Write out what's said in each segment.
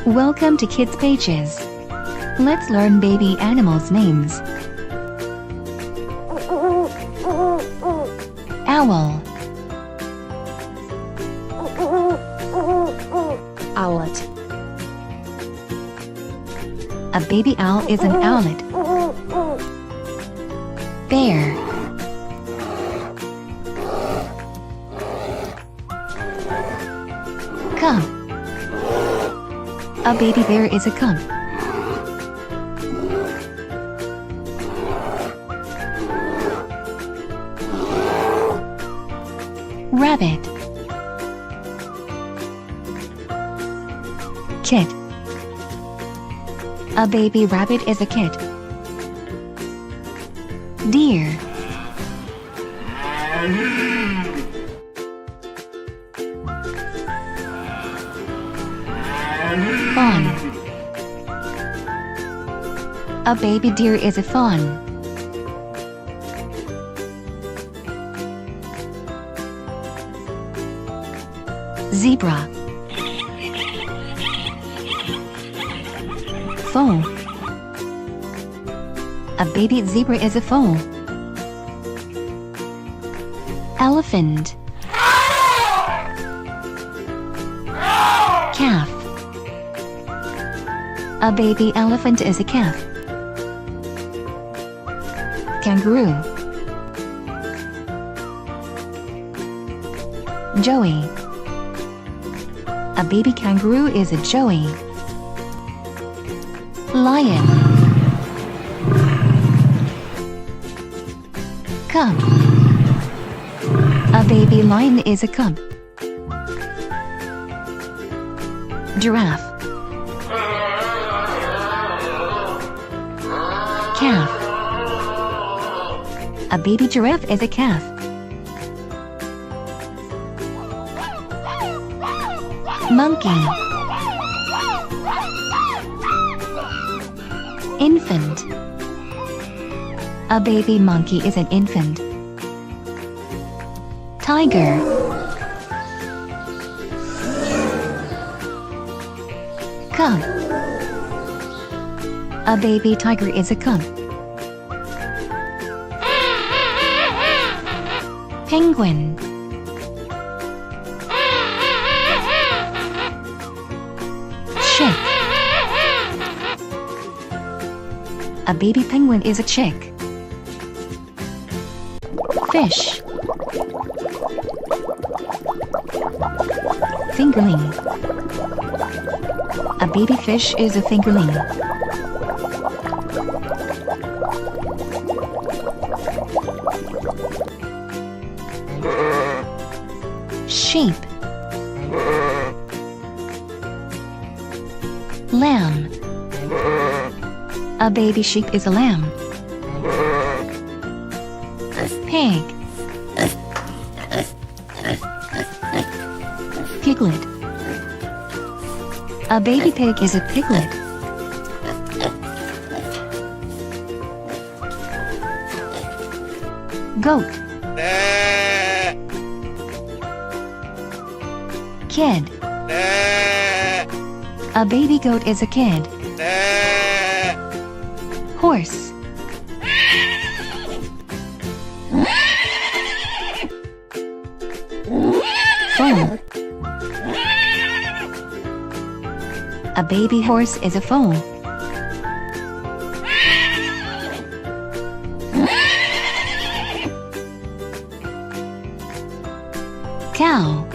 Welcome to Kids Pages. Let's learn baby animals' names. Owl, Owlet. a baby owl is an owlet. Bear, cub, a baby bear is a cub. Rabbit, kit, a baby rabbit is a kit. Deer, fawn, a baby deer is a fawn. Zebra, foal, a baby zebra is a foal. Elephant, calf, a baby elephant is a calf. Kangaroo, joey, a baby kangaroo is a joey. Lion, cub, a baby lion is a cub. Giraffe, calf, a baby giraffe is a calf. Monkey, infant, a baby monkey is an infant. Tiger, cub, a baby tiger is a cub. Penguin, chick, a baby penguin is a chick. Fish, fingerling, a baby fish is a fingerling. Sheep, lamb, a baby sheep is a lamb. Pig, piglet, a baby pig is a piglet. Goat, kid, a baby goat is a kid. Horse, foal, a baby horse is a foal. Cow,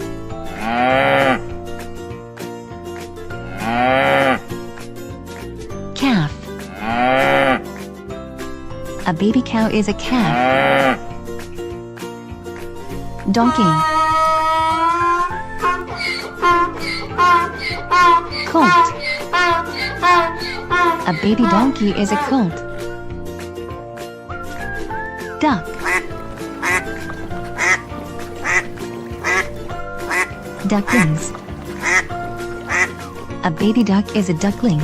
calf, a baby cow is a calf. Donkey, colt, a baby donkey is a colt. Duck, ducklings, a baby duck is a duckling.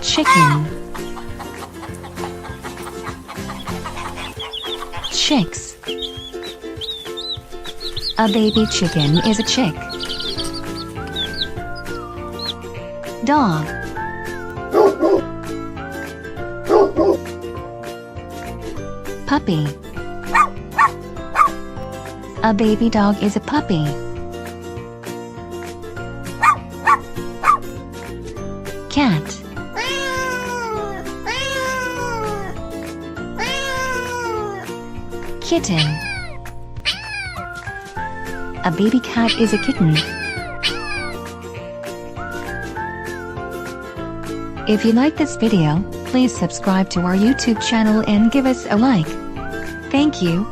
Chicken, chicks, a baby chicken is a chick. Dog. Puppy. A baby dog is a puppy. Cat. Kitten. A baby cat is a kitten. If you like this video, please subscribe to our YouTube channel and give us a like. Thank you.